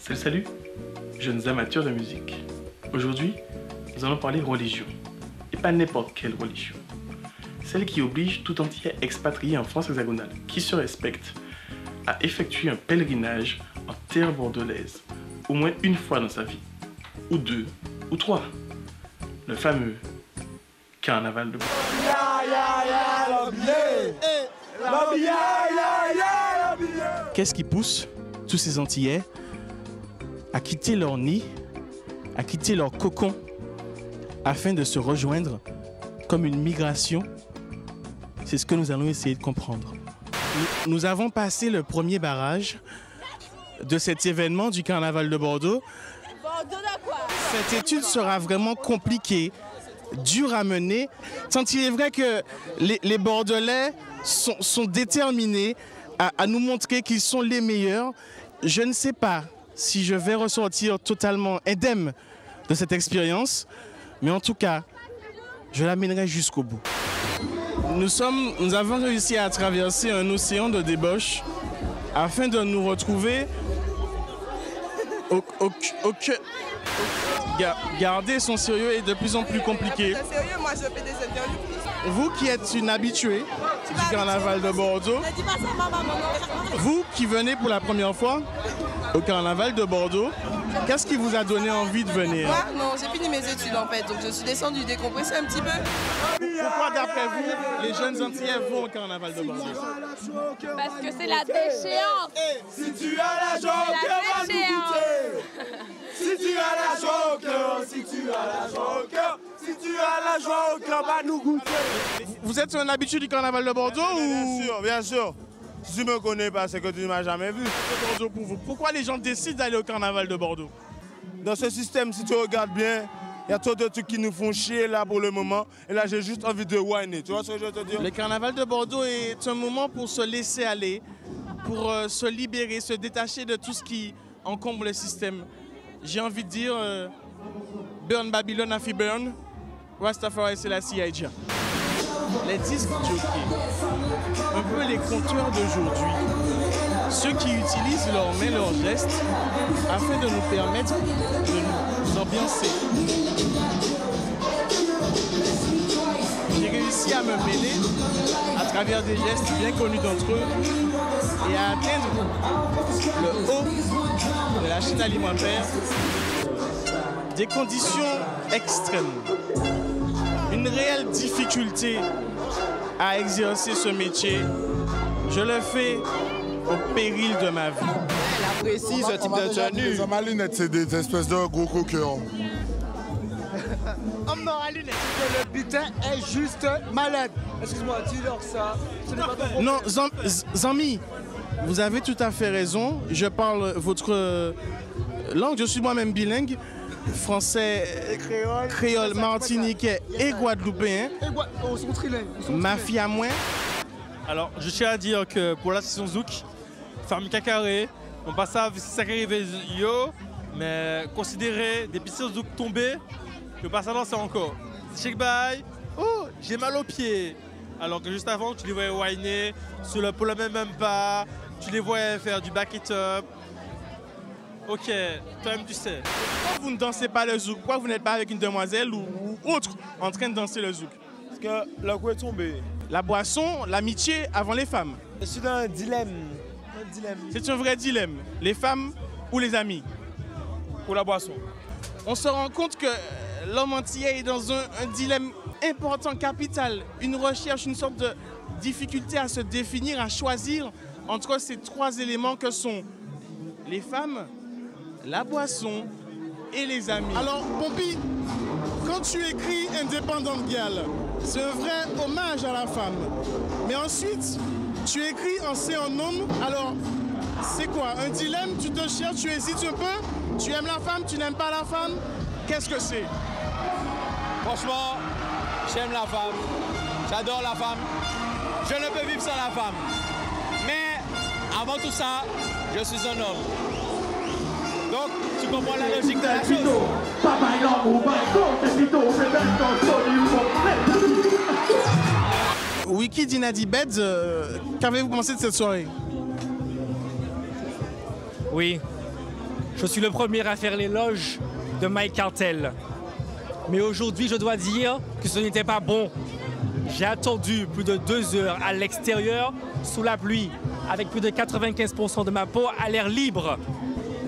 Salut, jeunes amateurs de musique. Aujourd'hui, nous allons parler religion. Et pas n'importe quelle religion. Celle qui oblige tout entier expatrié en France hexagonale, qui se respecte, à effectuer un pèlerinage en terre bordelaise, au moins une fois dans sa vie. Ou deux, ou trois. Le fameux carnaval de Bordeaux. Qu'est-ce qui pousse tous ces Antillais à quitter leur nid, à quitter leur cocon, afin de se rejoindre comme une migration? C'est ce que nous allons essayer de comprendre. Nous avons passé le premier barrage de cet événement du carnaval de Bordeaux. Cette étude sera vraiment compliquée, dure à mener, tant il est vrai que les Bordelais sont déterminés à nous montrer qu'ils sont les meilleurs. Je ne sais pas si je vais ressortir totalement indemne de cette expérience, mais en tout cas, je l'amènerai jusqu'au bout. Nous avons réussi à traverser un océan de débauche afin de nous retrouver Garder son sérieux est de plus en plus compliqué. Sérieux, moi je fais des interviews. Vous qui êtes une habituée du carnaval de Bordeaux, vous qui venez pour la première fois au carnaval de Bordeaux, qu'est-ce qui vous a donné envie de venir? Moi, non, j'ai fini mes études en fait, donc je suis descendue décompresser un petit peu. Pourquoi d'après vous, les jeunes Antillais vont au carnaval de Bordeaux? Parce que c'est la déchéance. Si tu as l'argent au cœur, va nous goûter. Si tu as l'argent au cœur, si tu as l'argent au cœur, si tu as l'argent au cœur, va nous goûter. Vous êtes un habitué du carnaval de Bordeaux ou... Bien sûr, bien sûr. Si tu me connais pas, c'est que tu ne m'as jamais vu. Bordeaux pour vous. Pourquoi les gens décident d'aller au carnaval de Bordeaux? Dans ce système, si tu regardes bien, il y a trop de trucs qui nous font chier là pour le moment. Et là, j'ai juste envie de whiner. Tu vois ce que je veux te dire? Le carnaval de Bordeaux est un moment pour se laisser aller, pour se libérer, se détacher de tout ce qui encombre le système. J'ai envie de dire, burn Babylon, Afi burn, Rastafari Selassie Aïdja. Les disques jockeys, un peu les conteurs d'aujourd'hui, ceux qui utilisent leurs mains, leurs gestes, afin de nous permettre de nous ambiancer. J'ai réussi à me mêler à travers des gestes bien connus d'entre eux et à atteindre le haut de la chaîne alimentaire. Des conditions extrêmes. Une réelle difficulté à exercer ce métier. Je le fais au péril de ma vie. Elle apprécie ce type de tenue. Les hommes à lunettes, c'est des espèces de gros coqueurs. Homme noir à lunettes. Le butin est juste malade. Excuse-moi, dis-leur ça. Ce n'est pas ton problème. Non, Zami, vous avez tout à fait raison. Je parle votre langue. Je suis moi-même bilingue. Français, créole, martiniquais et guadeloupéen. Ma fille à moi. Alors, je tiens à dire que pour la session Zouk, Farm Kakaré, on passe à Sakari Yo, mais considérer des pistes Zouk tombées, que pas ça c'est encore. Check bye, oh, j'ai mal aux pieds. Alors que juste avant, tu les voyais whiner sur le pôle même pas, tu les voyais faire du back it up. Ok, toi-même tu sais. Pourquoi vous ne dansez pas le zouk? Pourquoi vous n'êtes pas avec une demoiselle ou autre en train de danser le zouk? Parce que le coup est tombé. La boisson, l'amitié avant les femmes. Je suis dans un dilemme. C'est un vrai dilemme. Les femmes ou les amis? Pour la boisson. On se rend compte que l'homme antillais est dans un dilemme important, capital. Une recherche, une sorte de difficulté à se définir, à choisir entre ces trois éléments que sont les femmes, la boisson et les amis. Alors, Pompi, quand tu écris Indépendante Girl, c'est un vrai hommage à la femme. Mais ensuite, tu écris en c'est un homme. Alors, c'est quoi? Un dilemme? Tu te cherches, tu hésites un peu? Tu aimes la femme, tu n'aimes pas la femme? Qu'est-ce que c'est? Franchement, j'aime la femme. J'adore la femme. Je ne peux vivre sans la femme. Mais avant tout ça, je suis un homme. Donc, tu comprends la logique de la chose. Wiki Dinadi Beds, qu'avez-vous pensé de cette soirée? Oui, Je suis le premier à faire l'éloge de Mike Cartel. Mais aujourd'hui, je dois dire que ce n'était pas bon. J'ai attendu plus de 2 heures à l'extérieur, sous la pluie, avec plus de 95% de ma peau à l'air libre.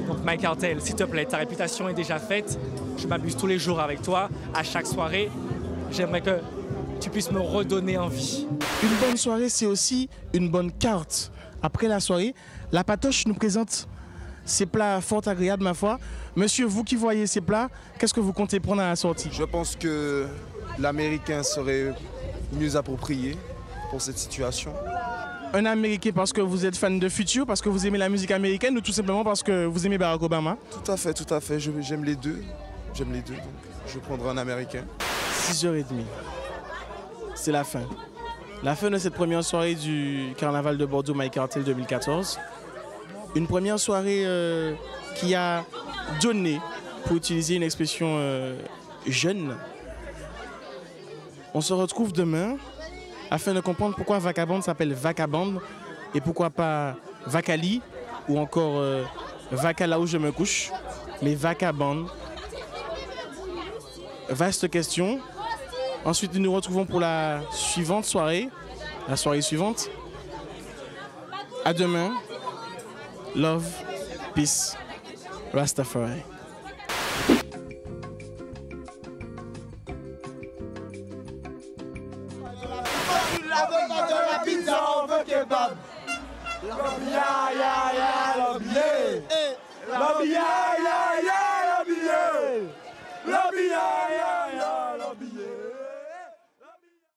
Donc Mike Cartel, s'il te plaît, ta réputation est déjà faite. Je m'amuse tous les jours avec toi, à chaque soirée. J'aimerais que tu puisses me redonner envie. Une bonne soirée, c'est aussi une bonne carte. Après la soirée, la Patoche nous présente ces plats fort agréables, ma foi. Monsieur, vous qui voyez ces plats, qu'est-ce que vous comptez prendre à la sortie? Je pense que l'Américain serait mieux approprié pour cette situation. Un Américain parce que vous êtes fan de Future, parce que vous aimez la musique américaine ou tout simplement parce que vous aimez Barack Obama? Tout à fait, j'aime les deux. J'aime les deux, donc je prendrai un Américain. 6h30, c'est la fin. La fin de cette première soirée du Carnaval de Bordeaux Mike Cartel 2014. Une première soirée qui a donné, pour utiliser une expression jeune. On se retrouve demain afin de comprendre pourquoi Vacaband s'appelle Vacaband et pourquoi pas Vacali ou encore Vaca là où je me couche, mais Vacaband. Vaste question. Ensuite, nous nous retrouvons pour la suivante soirée, la soirée suivante. À demain. Love, peace, Rastafari. La pizza, on veut kebab. Lobby, ya, ya, ya, lobby, lobby, ya, ya, ya, lobby, lobby, ya, ya.